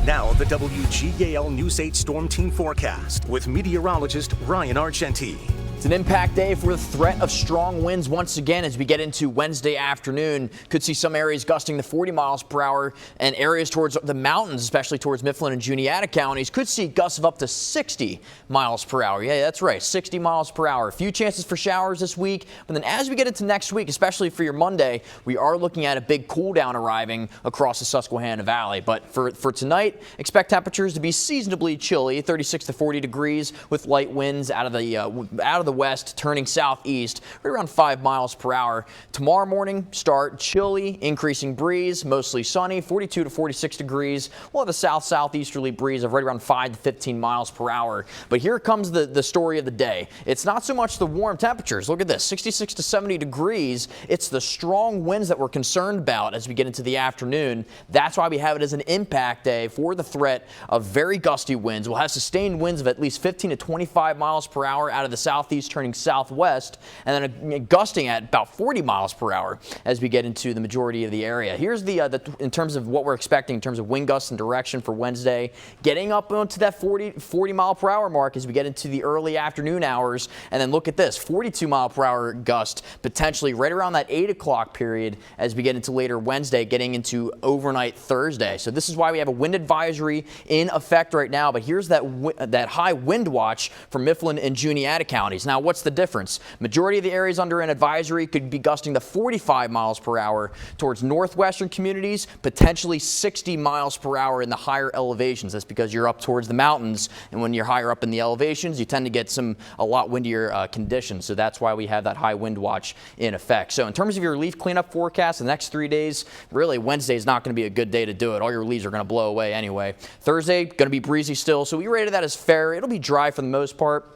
Now the WGAL News 8 Storm Team forecast with meteorologist Ryan Argenti. It's an impact day for the threat of strong winds once again as we get into Wednesday afternoon. Could see some areas gusting to 40 miles per hour and areas towards the mountains, especially towards Mifflin and Juniata counties, could see gusts of up to 60 miles per hour. Yeah, that's right, 60 miles per hour. A few chances for showers this week, but then as we get into next week, especially for your Monday, we are looking at a big cool down arriving across the Susquehanna Valley. But for tonight, expect temperatures to be seasonably chilly, 36 to 40 degrees with light winds out of the west turning southeast right around 5 miles per hour. Tomorrow morning start chilly, increasing breeze, mostly sunny, 42 to 46 degrees. We'll have a southeasterly breeze of right around 5 to 15 miles per hour. But here comes the story of the day. It's not so much the warm temperatures. Look at this, 66 to 70 degrees. It's the strong winds that we're concerned about as we get into the afternoon. That's why we have it as an impact day for the threat of very gusty winds. We'll have sustained winds of at least 15 to 25 miles per hour out of the southeast turning southwest, and then gusting at about 40 miles per hour as we get into the majority of the area. Here's in terms of what we're expecting in terms of wind gusts and direction for Wednesday, getting up onto that 40 mile per hour mark as we get into the early afternoon hours. And then look at this, 42 mile per hour gust potentially right around that 8 o'clock period as we get into later Wednesday, getting into overnight Thursday. So this is why we have a wind advisory in effect right now. But here's that high wind watch for Mifflin and Juniata counties. Now, what's the difference? Majority of the areas under an advisory could be gusting to 45 miles per hour towards northwestern communities, potentially 60 miles per hour in the higher elevations. That's because you're up towards the mountains, and when you're higher up in the elevations, you tend to get a lot windier conditions. So that's why we have that high wind watch in effect. So in terms of your leaf cleanup forecast, the next 3 days, really Wednesday is not going to be a good day to do it. All your leaves are going to blow away anyway. Thursday, going to be breezy still, so we rated that as fair. It'll be dry for the most part.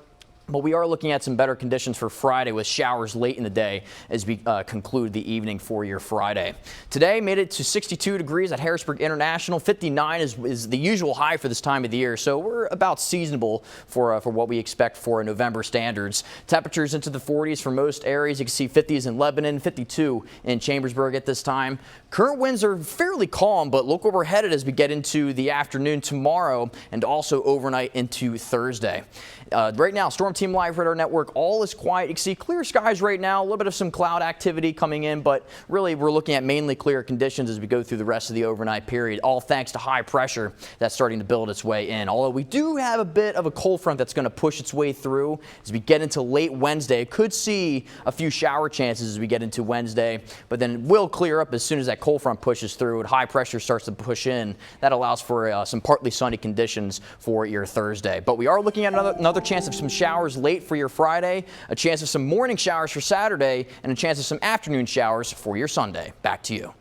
But we are looking at some better conditions for Friday with showers late in the day as we conclude the evening for your Friday. Today made it to 62 degrees at Harrisburg International. 59 is the usual high for this time of the year, so we're about seasonable for what we expect for November standards. Temperatures into the 40s for most areas. You can see 50s in Lebanon, 52 in Chambersburg at this time. Current winds are fairly calm, but look where we're headed as we get into the afternoon tomorrow and also overnight into Thursday. Right now, Storm Team Live Radar Network, all is quiet. You can see clear skies right now, a little bit of some cloud activity coming in, but really we're looking at mainly clear conditions as we go through the rest of the overnight period, all thanks to high pressure that's starting to build its way in. Although we do have a bit of a cold front that's going to push its way through as we get into late Wednesday. Could see a few shower chances as we get into Wednesday, but then will clear up as soon as that cold front pushes through and high pressure starts to push in. That allows for some partly sunny conditions for your Thursday. But we are looking at another chance of some showers late for your Friday, a chance of some morning showers for Saturday, and a chance of some afternoon showers for your Sunday. Back to you.